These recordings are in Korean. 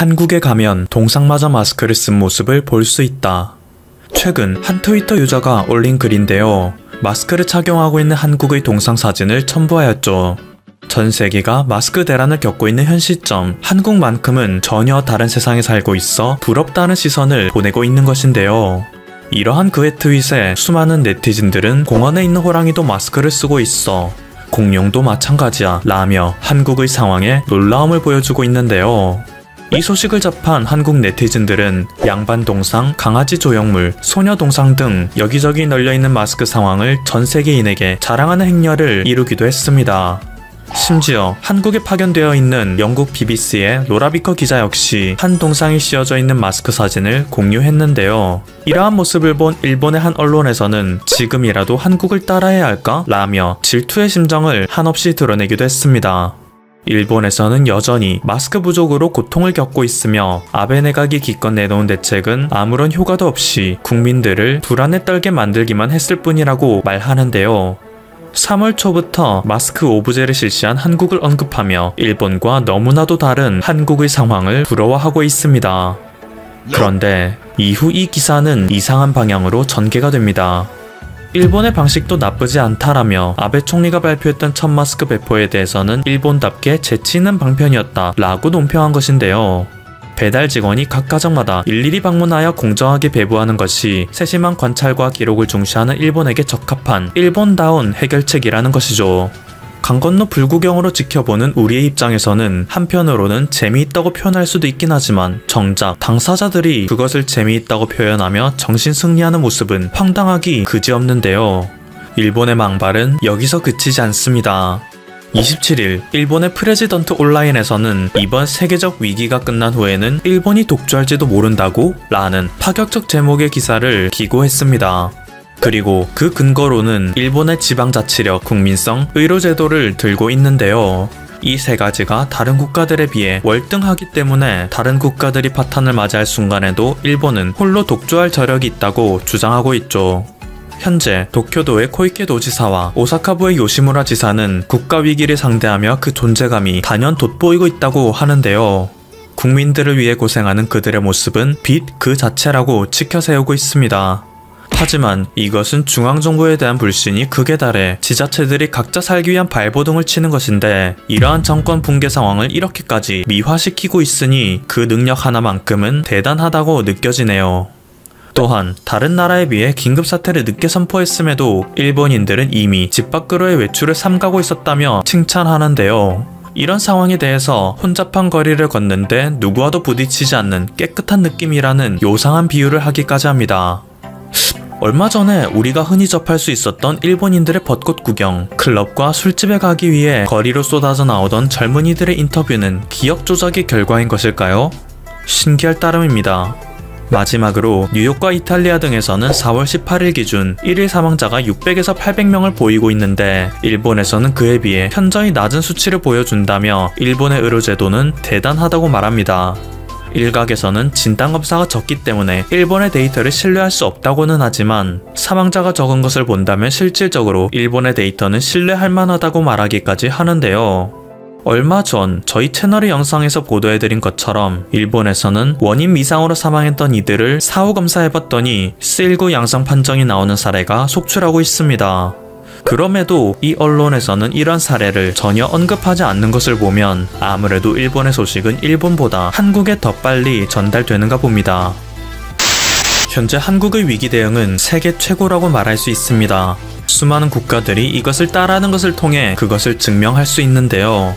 한국에 가면 동상마저 마스크를 쓴 모습을 볼 수 있다. 최근 한 트위터 유저가 올린 글인데요. 마스크를 착용하고 있는 한국의 동상 사진을 첨부하였죠. 전 세계가 마스크 대란을 겪고 있는 현 시점, 한국만큼은 전혀 다른 세상에 살고 있어 부럽다는 시선을 보내고 있는 것인데요. 이러한 그의 트윗에 수많은 네티즌들은 공원에 있는 호랑이도 마스크를 쓰고 있어, 공룡도 마찬가지야 라며 한국의 상황에 놀라움을 보여주고 있는데요. 이 소식을 접한 한국 네티즌들은 양반 동상, 강아지 조형물, 소녀 동상 등 여기저기 널려있는 마스크 상황을 전 세계인에게 자랑하는 행렬을 이루기도 했습니다. 심지어 한국에 파견되어 있는 영국 BBC의 로라 비커 기자 역시 한 동상이 씌워져 있는 마스크 사진을 공유했는데요. 이러한 모습을 본 일본의 한 언론에서는 지금이라도 한국을 따라해야 할까? 라며 질투의 심정을 한없이 드러내기도 했습니다. 일본에서는 여전히 마스크 부족으로 고통을 겪고 있으며 아베 내각이 기껏 내놓은 대책은 아무런 효과도 없이 국민들을 불안에 떨게 만들기만 했을 뿐이라고 말하는데요. 3월 초부터 마스크 오브제를 실시한 한국을 언급하며 일본과 너무나도 다른 한국의 상황을 부러워하고 있습니다. 그런데 이후 이 기사는 이상한 방향으로 전개가 됩니다. 일본의 방식도 나쁘지 않다라며 아베 총리가 발표했던 첫 마스크 배포에 대해서는 일본답게 재치 있는 방편이었다 라고 논평한 것인데요. 배달 직원이 각 가정마다 일일이 방문하여 공정하게 배부하는 것이 세심한 관찰과 기록을 중시하는 일본에게 적합한 일본다운 해결책이라는 것이죠. 강 건너 불구경으로 지켜보는 우리의 입장에서는 한편으로는 재미있다고 표현할 수도 있긴 하지만 정작 당사자들이 그것을 재미있다고 표현하며 정신 승리하는 모습은 황당하기 그지없는데요. 일본의 망발은 여기서 그치지 않습니다. 27일 일본의 프레지던트 온라인에서는 이번 세계적 위기가 끝난 후에는 일본이 독주할지도 모른다고? 라는 파격적 제목의 기사를 기고했습니다. 그리고 그 근거로는 일본의 지방자치력, 국민성, 의료제도를 들고 있는데요. 이 세 가지가 다른 국가들에 비해 월등하기 때문에 다른 국가들이 파탄을 맞이할 순간에도 일본은 홀로 독주할 저력이 있다고 주장하고 있죠. 현재 도쿄도의 코이케 도지사와 오사카부의 요시무라 지사는 국가위기를 상대하며 그 존재감이 단연 돋보이고 있다고 하는데요. 국민들을 위해 고생하는 그들의 모습은 빛 그 자체라고 치켜세우고 있습니다. 하지만 이것은 중앙정부에 대한 불신이 극에 달해 지자체들이 각자 살기 위한 발버둥을 치는 것인데, 이러한 정권 붕괴 상황을 이렇게까지 미화시키고 있으니 그 능력 하나만큼은 대단하다고 느껴지네요. 또한 다른 나라에 비해 긴급사태를 늦게 선포했음에도 일본인들은 이미 집 밖으로의 외출을 삼가고 있었다며 칭찬하는데요. 이런 상황에 대해서 혼잡한 거리를 걷는데 누구와도 부딪히지 않는 깨끗한 느낌이라는 요상한 비유를 하기까지 합니다. 얼마 전에 우리가 흔히 접할 수 있었던 일본인들의 벚꽃 구경, 클럽과 술집에 가기 위해 거리로 쏟아져 나오던 젊은이들의 인터뷰는 기억 조작의 결과인 것일까요? 신기할 따름입니다. 마지막으로 뉴욕과 이탈리아 등에서는 4월 18일 기준 1일 사망자가 600에서 800명을 보이고 있는데, 일본에서는 그에 비해 현저히 낮은 수치를 보여준다며 일본의 의료제도는 대단하다고 말합니다. 일각에서는 진단검사가 적기 때문에 일본의 데이터를 신뢰할 수 없다고는 하지만, 사망자가 적은 것을 본다면 실질적으로 일본의 데이터는 신뢰할 만하다고 말하기까지 하는데요. 얼마 전 저희 채널의 영상에서 보도해드린 것처럼 일본에서는 원인 미상으로 사망했던 이들을 사후 검사해봤더니 C19 양성 판정이 나오는 사례가 속출하고 있습니다. 그럼에도 이 언론에서는 이런 사례를 전혀 언급하지 않는 것을 보면 아무래도 일본의 소식은 일본보다 한국에 더 빨리 전달되는가 봅니다. 현재 한국의 위기 대응은 세계 최고라고 말할 수 있습니다. 수많은 국가들이 이것을 따라하는 것을 통해 그것을 증명할 수 있는데요.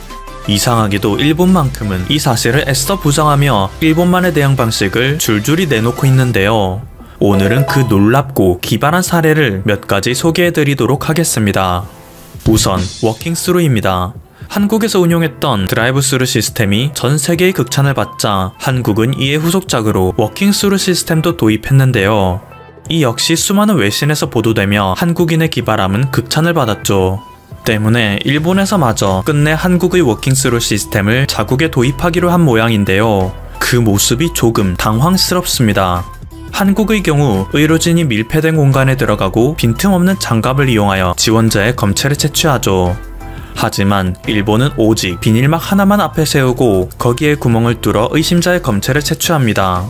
이상하게도 일본만큼은 이 사실을 애써 부정하며 일본만의 대응 방식을 줄줄이 내놓고 있는데요. 오늘은 그 놀랍고 기발한 사례를 몇 가지 소개해드리도록 하겠습니다. 우선 워킹스루입니다. 한국에서 운용했던 드라이브스루 시스템이 전 세계의 극찬을 받자 한국은 이에 후속작으로 워킹스루 시스템도 도입했는데요. 이 역시 수많은 외신에서 보도되며 한국인의 기발함은 극찬을 받았죠. 때문에 일본에서마저 끝내 한국의 워킹스루 시스템을 자국에 도입하기로 한 모양인데요. 그 모습이 조금 당황스럽습니다. 한국의 경우 의료진이 밀폐된 공간에 들어가고 빈틈없는 장갑을 이용하여 지원자의 검체를 채취하죠. 하지만 일본은 오직 비닐막 하나만 앞에 세우고 거기에 구멍을 뚫어 의심자의 검체를 채취합니다.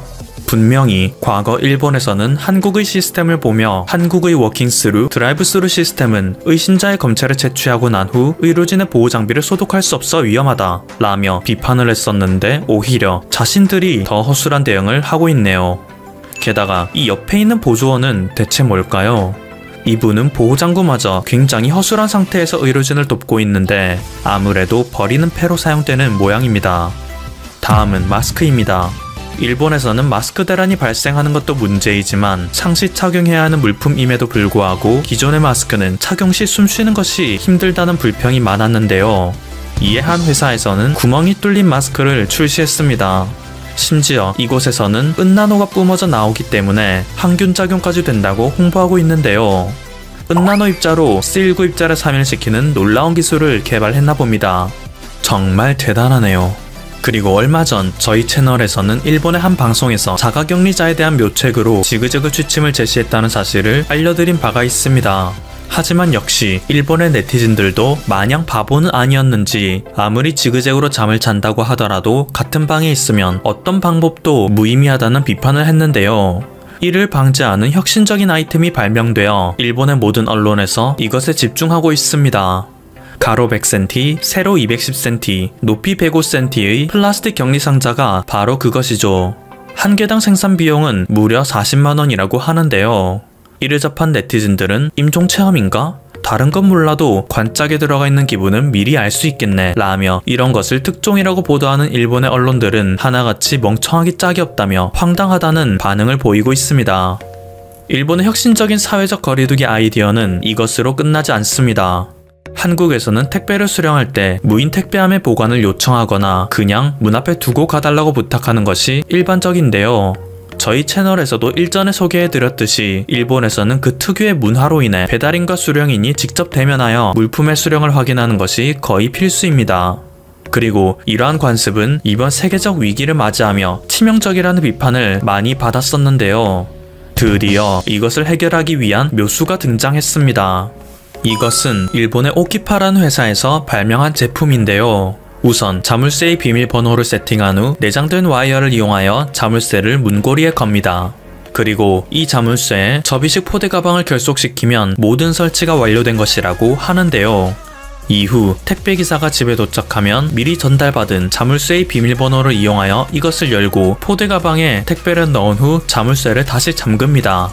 분명히 과거 일본에서는 한국의 시스템을 보며 한국의 워킹스루, 드라이브스루 시스템은 의심자의 검체를 채취하고 난 후 의료진의 보호장비를 소독할 수 없어 위험하다 라며 비판을 했었는데 오히려 자신들이 더 허술한 대응을 하고 있네요. 게다가 이 옆에 있는 보조원은 대체 뭘까요? 이분은 보호장구마저 굉장히 허술한 상태에서 의료진을 돕고 있는데 아무래도 버리는 폐로 사용되는 모양입니다. 다음은 마스크입니다. 일본에서는 마스크 대란이 발생하는 것도 문제이지만 상시 착용해야 하는 물품임에도 불구하고 기존의 마스크는 착용 시 숨 쉬는 것이 힘들다는 불평이 많았는데요. 이에 한 회사에서는 구멍이 뚫린 마스크를 출시했습니다. 심지어 이곳에서는 은나노가 뿜어져 나오기 때문에 항균 작용까지 된다고 홍보하고 있는데요. 은나노 입자로 C19 입자를 사멸시키는 놀라운 기술을 개발했나 봅니다. 정말 대단하네요. 그리고 얼마 전 저희 채널에서는 일본의 한 방송에서 자가격리자에 대한 묘책으로 지그재그 취침을 제시했다는 사실을 알려드린 바가 있습니다. 하지만 역시 일본의 네티즌들도 마냥 바보는 아니었는지 아무리 지그재그로 잠을 잔다고 하더라도 같은 방에 있으면 어떤 방법도 무의미하다는 비판을 했는데요. 이를 방지하는 혁신적인 아이템이 발명되어 일본의 모든 언론에서 이것에 집중하고 있습니다. 가로 100cm, 세로 210cm, 높이 105cm의 플라스틱 격리 상자가 바로 그것이죠. 한 개당 생산 비용은 무려 40만원이라고 하는데요. 이를 접한 네티즌들은 임종체험인가? 다른 건 몰라도 관짝에 들어가 있는 기분은 미리 알 수 있겠네 라며 이런 것을 특종이라고 보도하는 일본의 언론들은 하나같이 멍청하기 짝이 없다며 황당하다는 반응을 보이고 있습니다. 일본의 혁신적인 사회적 거리두기 아이디어는 이것으로 끝나지 않습니다. 한국에서는 택배를 수령할 때 무인 택배함의 보관을 요청하거나 그냥 문 앞에 두고 가달라고 부탁하는 것이 일반적인데요. 저희 채널에서도 일전에 소개해드렸듯이 일본에서는 그 특유의 문화로 인해 배달인과 수령인이 직접 대면하여 물품의 수령을 확인하는 것이 거의 필수입니다. 그리고 이러한 관습은 이번 세계적 위기를 맞이하며 치명적이라는 비판을 많이 받았었는데요. 드디어 이것을 해결하기 위한 묘수가 등장했습니다. 이것은 일본의 오키파라는 회사에서 발명한 제품인데요. 우선 자물쇠의 비밀번호를 세팅한 후 내장된 와이어를 이용하여 자물쇠를 문고리에 겁니다. 그리고 이 자물쇠에 접이식 포대 가방을 결속시키면 모든 설치가 완료된 것이라고 하는데요. 이후 택배기사가 집에 도착하면 미리 전달받은 자물쇠의 비밀번호를 이용하여 이것을 열고 포대 가방에 택배를 넣은 후 자물쇠를 다시 잠급니다.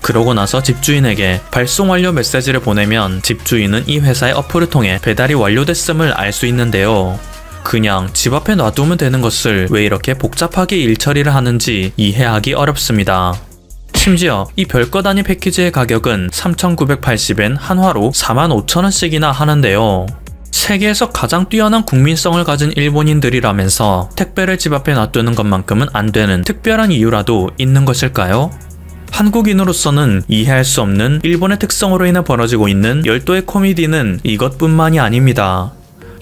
그러고 나서 집주인에게 발송 완료 메시지를 보내면 집주인은 이 회사의 어플을 통해 배달이 완료됐음을 알 수 있는데요. 그냥 집 앞에 놔두면 되는 것을 왜 이렇게 복잡하게 일처리를 하는지 이해하기 어렵습니다. 심지어 이 별거 단위 패키지의 가격은 3,980엔 한화로 45,000원씩이나 하는데요. 세계에서 가장 뛰어난 국민성을 가진 일본인들이라면서 택배를 집 앞에 놔두는 것만큼은 안 되는 특별한 이유라도 있는 것일까요? 한국인으로서는 이해할 수 없는 일본의 특성으로 인해 벌어지고 있는 열도의 코미디는 이것뿐만이 아닙니다.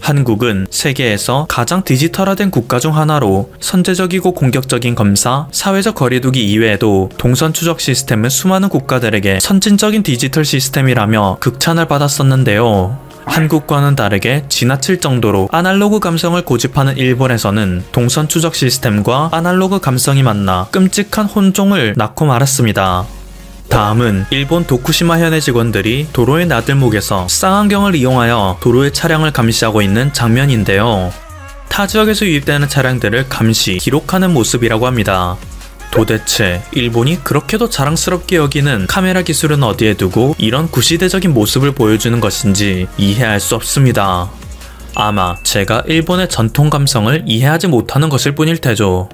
한국은 세계에서 가장 디지털화된 국가 중 하나로 선제적이고 공격적인 검사, 사회적 거리두기 이외에도 동선 추적 시스템은 수많은 국가들에게 선진적인 디지털 시스템이라며 극찬을 받았었는데요. 한국과는 다르게 지나칠 정도로 아날로그 감성을 고집하는 일본에서는 동선 추적 시스템과 아날로그 감성이 만나 끔찍한 혼종을 낳고 말았습니다. 다음은 일본 도쿠시마 현의 직원들이 도로의 나들목에서 쌍안경을 이용하여 도로의 차량을 감시하고 있는 장면인데요. 타 지역에서 유입되는 차량들을 감시, 기록하는 모습이라고 합니다. 도대체 일본이 그렇게도 자랑스럽게 여기는 카메라 기술은 어디에 두고 이런 구시대적인 모습을 보여주는 것인지 이해할 수 없습니다. 아마 제가 일본의 전통 감성을 이해하지 못하는 것일 뿐일 테죠.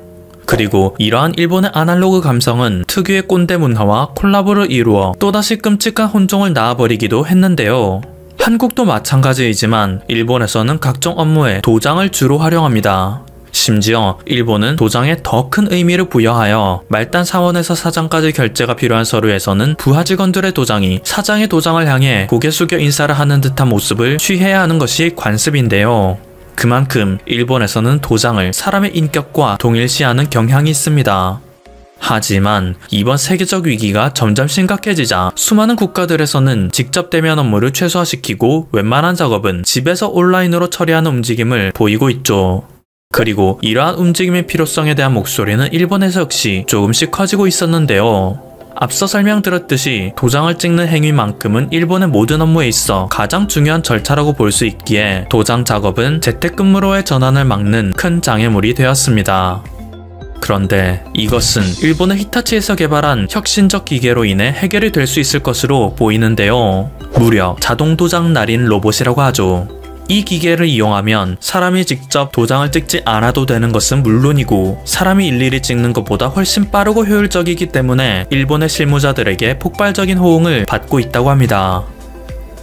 그리고 이러한 일본의 아날로그 감성은 특유의 꼰대 문화와 콜라보를 이루어 또다시 끔찍한 혼종을 낳아버리기도 했는데요. 한국도 마찬가지이지만 일본에서는 각종 업무에 도장을 주로 활용합니다. 심지어 일본은 도장에 더 큰 의미를 부여하여 말단 사원에서 사장까지 결제가 필요한 서류에서는 부하 직원들의 도장이 사장의 도장을 향해 고개 숙여 인사를 하는 듯한 모습을 취해야 하는 것이 관습인데요. 그만큼 일본에서는 도장을 사람의 인격과 동일시하는 경향이 있습니다. 하지만 이번 세계적 위기가 점점 심각해지자 수많은 국가들에서는 직접 대면 업무를 최소화시키고 웬만한 작업은 집에서 온라인으로 처리하는 움직임을 보이고 있죠. 그리고 이러한 움직임의 필요성에 대한 목소리는 일본에서 역시 조금씩 커지고 있었는데요. 앞서 설명드렸듯이 도장을 찍는 행위만큼은 일본의 모든 업무에 있어 가장 중요한 절차라고 볼 수 있기에 도장 작업은 재택근무로의 전환을 막는 큰 장애물이 되었습니다. 그런데 이것은 일본의 히타치에서 개발한 혁신적 기계로 인해 해결이 될 수 있을 것으로 보이는데요. 무려 자동 도장 날인 로봇이라고 하죠. 이 기계를 이용하면 사람이 직접 도장을 찍지 않아도 되는 것은 물론이고 사람이 일일이 찍는 것보다 훨씬 빠르고 효율적이기 때문에 일본의 실무자들에게 폭발적인 호응을 받고 있다고 합니다.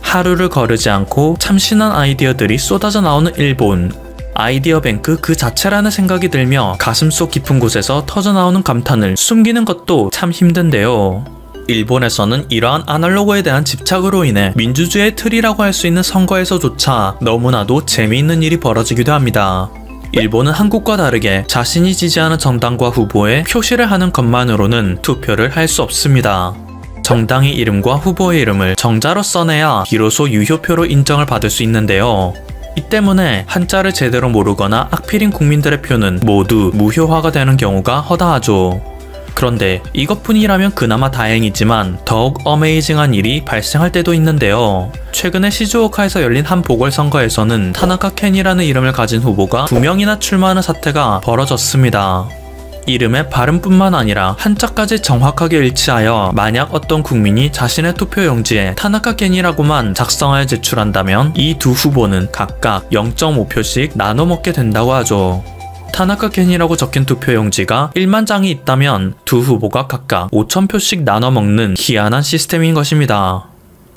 하루를 거르지 않고 참신한 아이디어들이 쏟아져 나오는 일본. 아이디어 뱅크 그 자체라는 생각이 들며 가슴속 깊은 곳에서 터져나오는 감탄을 숨기는 것도 참 힘든데요. 일본에서는 이러한 아날로그에 대한 집착으로 인해 민주주의의 틀이라고 할 수 있는 선거에서조차 너무나도 재미있는 일이 벌어지기도 합니다. 일본은 한국과 다르게 자신이 지지하는 정당과 후보에 표시를 하는 것만으로는 투표를 할 수 없습니다. 정당의 이름과 후보의 이름을 정자로 써내야 비로소 유효표로 인정을 받을 수 있는데요. 이 때문에 한자를 제대로 모르거나 악필인 국민들의 표는 모두 무효화가 되는 경우가 허다하죠. 그런데 이것뿐이라면 그나마 다행이지만 더욱 어메이징한 일이 발생할 때도 있는데요. 최근에 시즈오카에서 열린 한 보궐선거에서는 타나카 켄이라는 이름을 가진 후보가 2명이나 출마하는 사태가 벌어졌습니다. 이름의 발음뿐만 아니라 한자까지 정확하게 일치하여 만약 어떤 국민이 자신의 투표용지에 타나카 켄이라고만 작성하여 제출한다면 이 두 후보는 각각 0.5표씩 나눠 먹게 된다고 하죠. 타나카 켄이라고 적힌 투표용지가 1만 장이 있다면 두 후보가 각각 5,000표씩 나눠 먹는 희한한 시스템인 것입니다.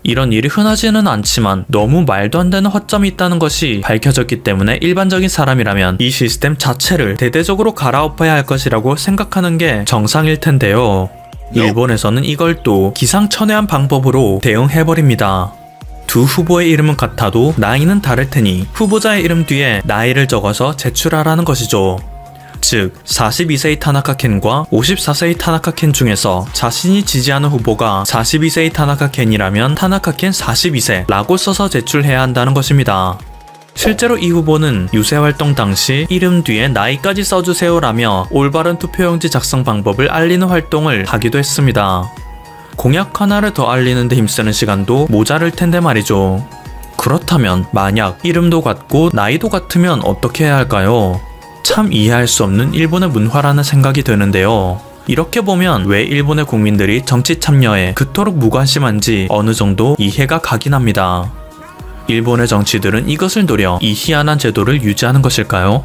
이런 일이 흔하지는 않지만 너무 말도 안 되는 허점이 있다는 것이 밝혀졌기 때문에 일반적인 사람이라면 이 시스템 자체를 대대적으로 갈아엎어야 할 것이라고 생각하는 게 정상일 텐데요. 일본에서는 이걸 또 기상천외한 방법으로 대응해버립니다. 두 후보의 이름은 같아도 나이는 다를 테니 후보자의 이름 뒤에 나이를 적어서 제출하라는 것이죠. 즉 42세의 타나카 켄과 54세의 타나카 켄 중에서 자신이 지지하는 후보가 42세의 타나카 켄이라면 타나카 켄 42세라고 써서 제출해야 한다는 것입니다. 실제로 이 후보는 유세활동 당시 이름 뒤에 나이까지 써주세요라며 올바른 투표용지 작성 방법을 알리는 활동을 하기도 했습니다. 공약 하나를 더 알리는 데 힘쓰는 시간도 모자랄 텐데 말이죠. 그렇다면 만약 이름도 같고 나이도 같으면 어떻게 해야 할까요? 참 이해할 수 없는 일본의 문화라는 생각이 드는데요. 이렇게 보면 왜 일본의 국민들이 정치 참여에 그토록 무관심한지 어느 정도 이해가 가긴 합니다. 일본의 정치들은 이것을 노려 이 희한한 제도를 유지하는 것일까요?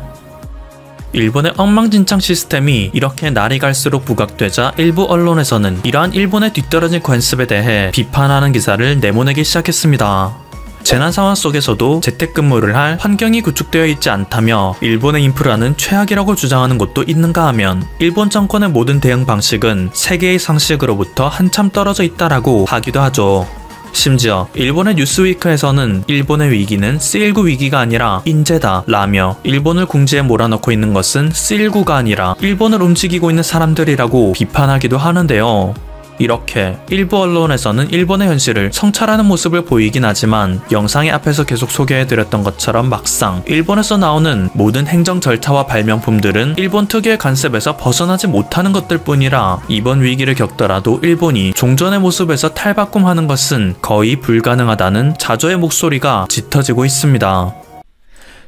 일본의 엉망진창 시스템이 이렇게 날이 갈수록 부각되자 일부 언론에서는 이러한 일본의 뒤떨어진 관습에 대해 비판하는 기사를 내보내기 시작했습니다. 재난 상황 속에서도 재택근무를 할 환경이 구축되어 있지 않다며 일본의 인프라는 최악이라고 주장하는 곳도 있는가 하면 일본 정권의 모든 대응 방식은 세계의 상식으로부터 한참 떨어져 있다라고 하기도 하죠. 심지어 일본의 뉴스위크에서는 일본의 위기는 C19 위기가 아니라 인재다 라며 일본을 궁지에 몰아넣고 있는 것은 C19가 아니라 일본을 움직이고 있는 사람들이라고 비판하기도 하는데요. 이렇게 일부 언론에서는 일본의 현실을 성찰하는 모습을 보이긴 하지만 영상의 앞에서 계속 소개해드렸던 것처럼 막상 일본에서 나오는 모든 행정 절차와 발명품들은 일본 특유의 간섭에서 벗어나지 못하는 것들 뿐이라 이번 위기를 겪더라도 일본이 종전의 모습에서 탈바꿈하는 것은 거의 불가능하다는 자조의 목소리가 짙어지고 있습니다.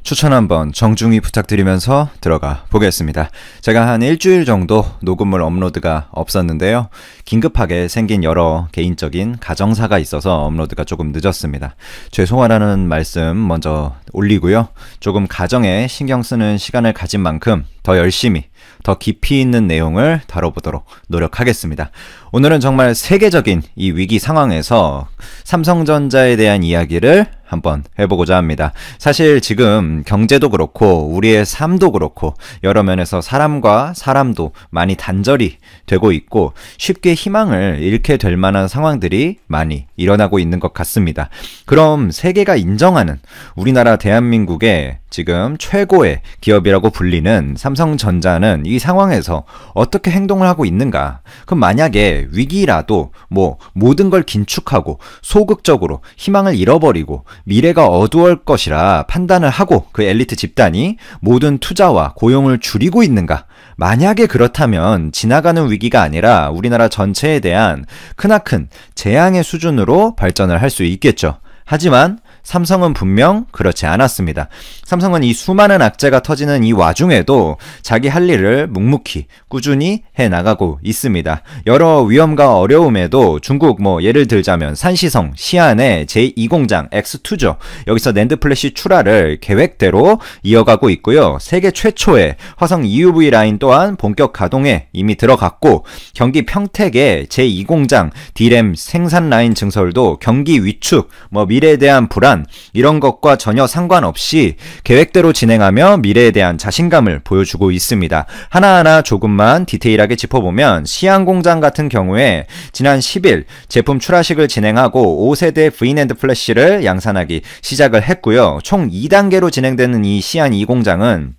추천 한번 정중히 부탁드리면서 들어가 보겠습니다. 제가 한 일주일 정도 녹음물 업로드가 없었는데요. 긴급하게 생긴 여러 개인적인 가정사가 있어서 업로드가 조금 늦었습니다. 죄송하다는 말씀 먼저 올리고요. 조금 가정에 신경 쓰는 시간을 가진 만큼 더 열심히 더 깊이 있는 내용을 다뤄보도록 노력하겠습니다. 오늘은 정말 세계적인 이 위기 상황에서 삼성전자에 대한 이야기를 한번 해보고자 합니다. 사실 지금 경제도 그렇고 우리의 삶도 그렇고 여러 면에서 사람과 사람도 많이 단절이 되고 있고 쉽게 희망을 잃게 될 만한 상황들이 많이 일어나고 있는 것 같습니다. 그럼 세계가 인정하는 우리나라 대한민국의 지금 최고의 기업이라고 불리는 삼성전자는 이 상황에서 어떻게 행동을 하고 있는가? 그럼 만약에 위기라도 뭐 모든 걸 긴축하고 소극적으로 희망을 잃어버리고 미래가 어두울 것이라 판단을 하고 그 엘리트 집단이 모든 투자와 고용을 줄이고 있는가? 만약에 그렇다면 지나가는 위기가 아니라 우리나라 전체에 대한 크나큰 재앙의 수준으로 발전을 할 수 있겠죠. 하지만 삼성은 분명 그렇지 않았습니다. 삼성은 이 수많은 악재가 터지는 이 와중에도 자기 할 일을 묵묵히 꾸준히 해나가고 있습니다. 여러 위험과 어려움에도 중국 예를 들자면 산시성, 시안의 제2공장 X2죠. 여기서 낸드 플래시 출하를 계획대로 이어가고 있고요. 세계 최초의 화성 EUV 라인 또한 본격 가동에 이미 들어갔고 경기 평택의 제2공장 D램 생산 라인 증설도 경기 위축, 미래에 대한 불안 이런 것과 전혀 상관없이 계획대로 진행하며 미래에 대한 자신감을 보여주고 있습니다. 하나하나 조금만 디테일하게 짚어보면 시안 공장 같은 경우에 지난 10일 제품 출하식을 진행하고 5세대 V낸드 플래시를 양산하기 시작을 했고요. 총 2단계로 진행되는 이 시안 2공장은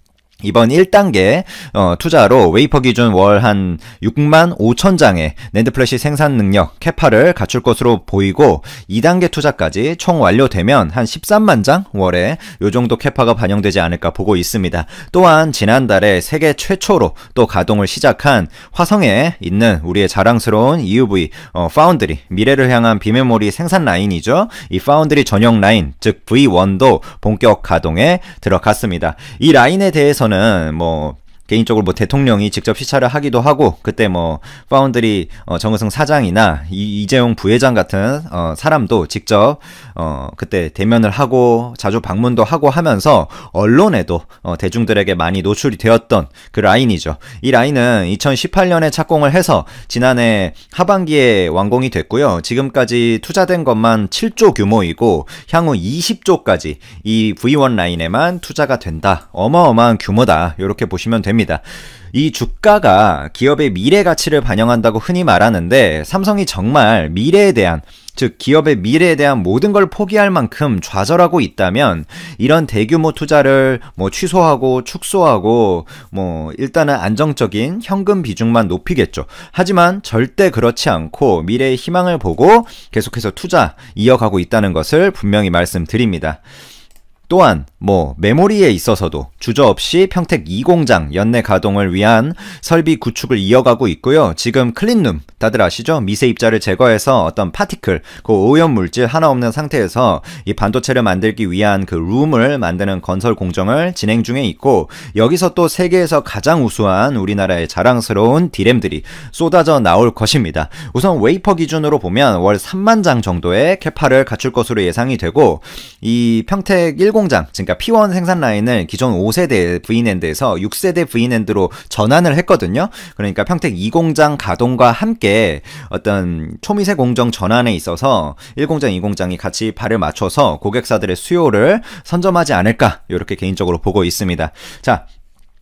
이번 1단계 투자로 웨이퍼 기준 월 한 6만 5천 장의 낸드 플래시 생산 능력 캐파를 갖출 것으로 보이고 2단계 투자까지 총 완료되면 한 13만 장 월에 요 정도 캐파가 반영되지 않을까 보고 있습니다. 또한 지난달에 세계 최초로 또 가동을 시작한 화성에 있는 우리의 자랑스러운 EUV 파운드리 미래를 향한 비메모리 생산 라인이죠. 이 파운드리 전용 라인 즉 V1도 본격 가동에 들어갔습니다. 이 라인에 대해서는 개인적으로 대통령이 직접 시찰을 하기도 하고 그때 파운드리 정의승 사장이나 이재용 부회장 같은 사람도 직접 그때 대면을 하고 자주 방문도 하고 하면서 언론에도 대중들에게 많이 노출이 되었던 그 라인이죠. 이 라인은 2018년에 착공을 해서 지난해 하반기에 완공이 됐고요. 지금까지 투자된 것만 7조 규모이고 향후 20조까지 이 V1 라인에만 투자가 된다. 어마어마한 규모다. 이렇게 보시면 됩니다. 이 주가가 기업의 미래 가치를 반영한다고 흔히 말하는데 삼성이 정말 미래에 대한 즉 기업의 미래에 대한 모든 걸 포기할 만큼 좌절하고 있다면 이런 대규모 투자를 취소하고 축소하고 일단은 안정적인 현금 비중만 높이겠죠. 하지만 절대 그렇지 않고 미래의 희망을 보고 계속해서 투자 이어가고 있다는 것을 분명히 말씀드립니다. 또한 메모리에 있어서도 주저없이 평택 2공장 연내 가동을 위한 설비 구축을 이어가고 있고요. 지금 클린룸 다들 아시죠? 미세 입자를 제거해서 어떤 파티클, 그 오염 물질 하나 없는 상태에서 이 반도체를 만들기 위한 그 룸을 만드는 건설 공정을 진행 중에 있고 여기서 또 세계에서 가장 우수한 우리나라의 자랑스러운 D램들이 쏟아져 나올 것입니다. 우선 웨이퍼 기준으로 보면 월 3만 장 정도의 캐파를 갖출 것으로 예상이 되고 이 평택 1공장 그러니까 P1 생산 라인을 기존 5세대 V낸드에서 6세대 V낸드로 전환을 했거든요. 그러니까 평택 2공장 가동과 함께 어떤 초미세 공정 전환에 있어서 1공장, 2공장이 같이 발을 맞춰서 고객사들의 수요를 선점하지 않을까 이렇게 개인적으로 보고 있습니다. 자,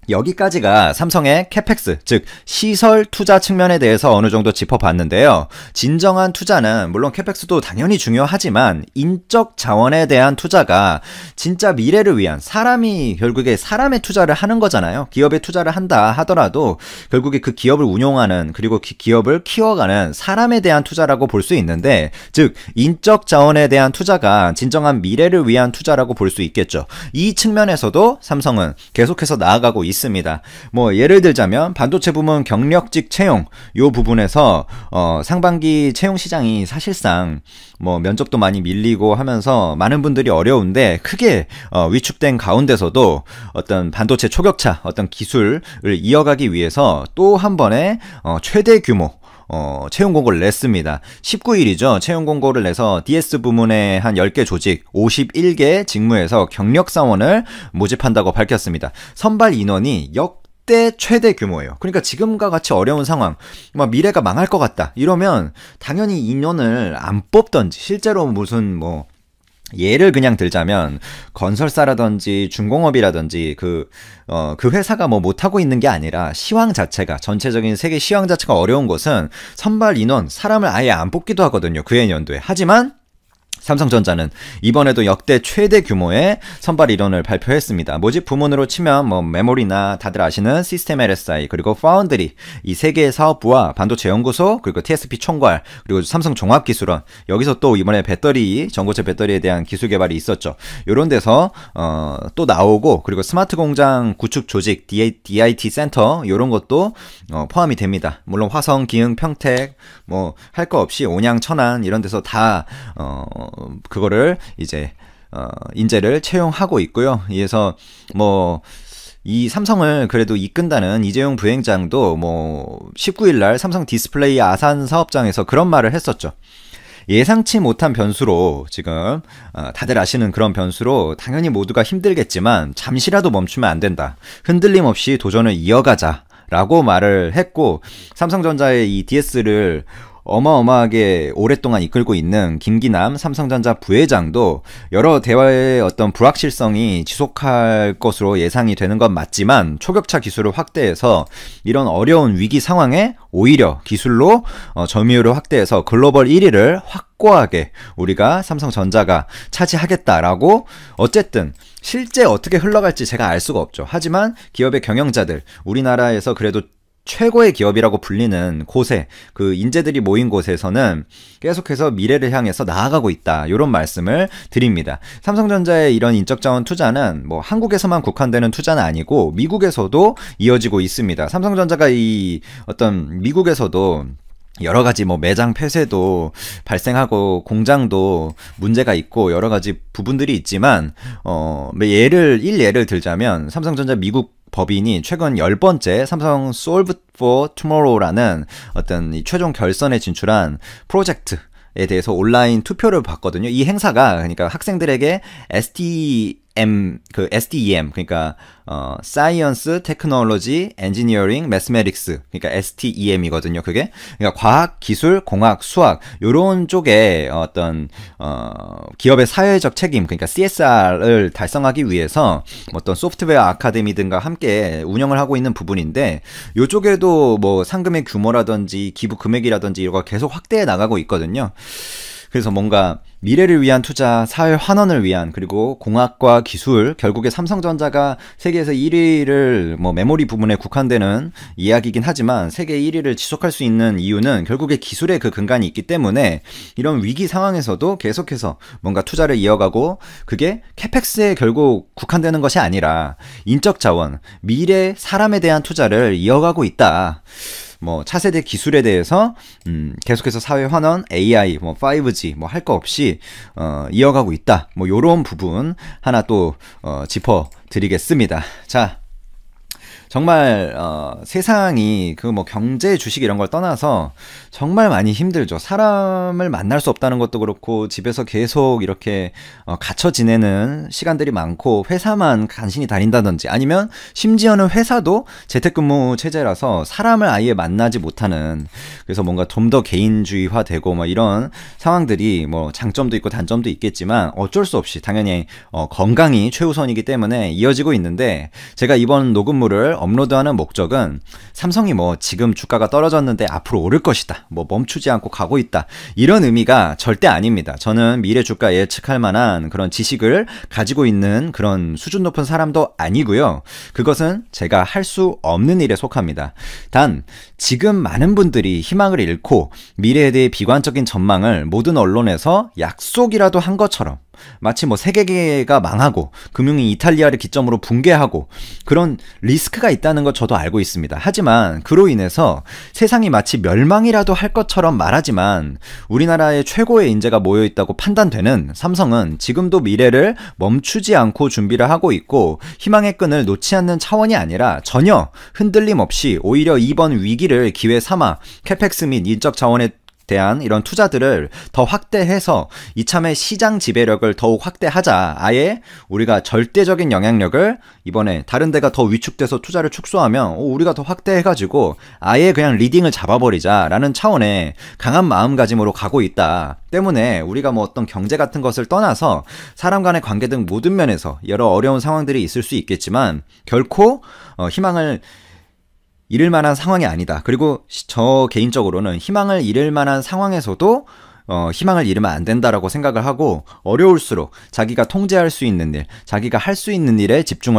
여기까지가 삼성의 캐펙스, 즉 시설 투자 측면에 대해서 어느 정도 짚어봤는데요. 진정한 투자는 물론 캐펙스도 당연히 중요하지만 인적 자원에 대한 투자가 진짜 미래를 위한 사람이 결국에 사람의 투자를 하는 거잖아요. 기업에 투자를 한다 하더라도 결국에 그 기업을 운용하는 그리고 기업을 키워가는 사람에 대한 투자라고 볼 수 있는데 즉 인적 자원에 대한 투자가 진정한 미래를 위한 투자라고 볼 수 있겠죠. 이 측면에서도 삼성은 계속해서 나아가고 있습니다. 예를 들자면 반도체 부문 경력직 채용 요 부분에서 상반기 채용 시장이 사실상 면접도 많이 밀리고 하면서 많은 분들이 어려운데 크게 위축된 가운데서도 어떤 반도체 초격차 어떤 기술을 이어가기 위해서 또 한 번의 최대 규모 채용 공고를 냈습니다. 19일이죠. 채용 공고를 내서 DS 부문의 한 10개 조직 51개 직무에서 경력사원을 모집한다고 밝혔습니다. 선발 인원이 역대 최대 규모예요. 그러니까 지금과 같이 어려운 상황, 미래가 망할 것 같다 이러면 당연히 인원을 안 뽑던지 실제로 무슨 예를 그냥 들자면 건설사라든지 중공업이라든지 그 회사가 못하고 있는 게 아니라 시황 자체가 전체적인 세계 시황 자체가 어려운 것은 선발 인원 사람을 아예 안 뽑기도 하거든요. 그해 연도에. 하지만 삼성전자는 이번에도 역대 최대 규모의 선발 인원을 발표했습니다. 모집 부문으로 치면 뭐 메모리나 다들 아시는 시스템 LSI 그리고 파운드리 이 세 개의 사업부와 반도체 연구소 그리고 TSP 총괄 그리고 삼성 종합기술원 여기서 또 이번에 배터리 전고체 배터리에 대한 기술 개발이 있었죠. 이런 데서 또 나오고 그리고 스마트 공장 구축 조직 DIT 센터 이런 것도 포함이 됩니다. 물론 화성, 기흥, 평택 뭐 할 거 없이 온양, 천안 이런 데서 다 그거를 이제 인재를 채용하고 있고요. 그래서 뭐 이 삼성을 그래도 이끈다는 이재용 부회장도 뭐 19일 날 삼성 디스플레이 아산 사업장에서 그런 말을 했었죠. 예상치 못한 변수로 지금 다들 아시는 그런 변수로 당연히 모두가 힘들겠지만 잠시라도 멈추면 안 된다. 흔들림 없이 도전을 이어가자 라고 말을 했고 삼성전자의 이 DS를 어마어마하게 오랫동안 이끌고 있는 김기남 삼성전자 부회장도 여러 대화의 어떤 불확실성이 지속할 것으로 예상이 되는 건 맞지만 초격차 기술을 확대해서 이런 어려운 위기 상황에 오히려 기술로 점유율을 확대해서 글로벌 1위를 확고하게 우리가 삼성전자가 차지하겠다라고 어쨌든 실제 어떻게 흘러갈지 제가 알 수가 없죠. 하지만 기업의 경영자들 우리나라에서 그래도 최고의 기업이라고 불리는 곳에 그 인재들이 모인 곳에서는 계속해서 미래를 향해서 나아가고 있다. 이런 말씀을 드립니다. 삼성전자의 이런 인적자원 투자는 뭐 한국에서만 국한되는 투자는 아니고 미국에서도 이어지고 있습니다. 삼성전자가 이 어떤 미국에서도 여러 가지 뭐 매장 폐쇄도 발생하고 공장도 문제가 있고 여러 가지 부분들이 있지만 일례를 들자면 삼성전자 미국 법인이 최근 10번째 삼성 Solve for Tomorrow라는 어떤 이 최종 결선에 진출한 프로젝트에 대해서 온라인 투표를 받거든요. 이 행사가 그러니까 학생들에게 STEM 그러니까 Science, Technology, Engineering, Mathematics 그러니까 STEM이거든요. 그게 그러니까 과학, 기술, 공학, 수학 요런 쪽에 어떤 기업의 사회적 책임 그러니까 CSR을 달성하기 위해서 어떤 소프트웨어 아카데미든가 함께 운영을 하고 있는 부분인데 요쪽에도 뭐 상금의 규모라든지 기부 금액이라든지 이런 거 계속 확대해 나가고 있거든요. 그래서 뭔가 미래를 위한 투자, 사회 환원을 위한 그리고 공학과 기술 결국에 삼성전자가 세계에서 1위를 뭐 메모리 부분에 국한되는 이야기이긴 하지만 세계 1위를 지속할 수 있는 이유는 결국에 기술의 그 근간이 있기 때문에 이런 위기 상황에서도 계속해서 뭔가 투자를 이어가고 그게 캐펙스에 결국 국한되는 것이 아니라 인적 자원, 미래 사람에 대한 투자를 이어가고 있다. 뭐 차세대 기술에 대해서 계속해서 사회 환원, AI, 뭐 5G 뭐 할 거 없이 이어가고 있다. 뭐 요런 부분 하나 또 짚어 드리겠습니다. 자, 정말 세상이 그 뭐 경제 주식 이런 걸 떠나서 정말 많이 힘들죠. 사람을 만날 수 없다는 것도 그렇고 집에서 계속 이렇게 갇혀 지내는 시간들이 많고 회사만 간신히 다닌다든지 아니면 심지어는 회사도 재택근무 체제라서 사람을 아예 만나지 못하는 그래서 뭔가 좀 더 개인주의화 되고 뭐 이런 상황들이 뭐 장점도 있고 단점도 있겠지만 어쩔 수 없이 당연히 건강이 최우선이기 때문에 이어지고 있는데 제가 이번 녹음물을 업로드하는 목적은 삼성이 뭐 지금 주가가 떨어졌는데 앞으로 오를 것이다. 뭐 멈추지 않고 가고 있다. 이런 의미가 절대 아닙니다. 저는 미래 주가 예측할 만한 그런 지식을 가지고 있는 그런 수준 높은 사람도 아니고요. 그것은 제가 할 수 없는 일에 속합니다. 단 지금 많은 분들이 희망을 잃고 미래에 대해 비관적인 전망을 모든 언론에서 약속이라도 한 것처럼 마치 뭐 세계가 망하고 금융이 이탈리아를 기점으로 붕괴하고 그런 리스크가 있다는 것 저도 알고 있습니다. 하지만 그로 인해서 세상이 마치 멸망이라도 할 것처럼 말하지만 우리나라의 최고의 인재가 모여있다고 판단되는 삼성은 지금도 미래를 멈추지 않고 준비를 하고 있고 희망의 끈을 놓지 않는 차원이 아니라 전혀 흔들림 없이 오히려 이번 위기를 기회 삼아 캐펙스 및 인적 자원에 대한 이런 투자들을 더 확대해서 이참에 시장 지배력을 더욱 확대하자. 아예 우리가 절대적인 영향력을 이번에 다른 데가 더 위축돼서 투자를 축소하면 우리가 더 확대해가지고 아예 그냥 리딩을 잡아버리자라는 차원의 강한 마음가짐으로 가고 있다. 때문에 우리가 뭐 어떤 경제 같은 것을 떠나서 사람 간의 관계 등 모든 면에서 여러 어려운 상황들이 있을 수 있겠지만 결코 희망을 잃을 만한 상황이 아니다. 그리고 저 개인적으로는 희망을 잃을 만한 상황에서도 희망을 잃으면 안 된다라고 생각을 하고 어려울수록 자기가 통제할 수 있는 일, 자기가 할 수 있는 일에 집중을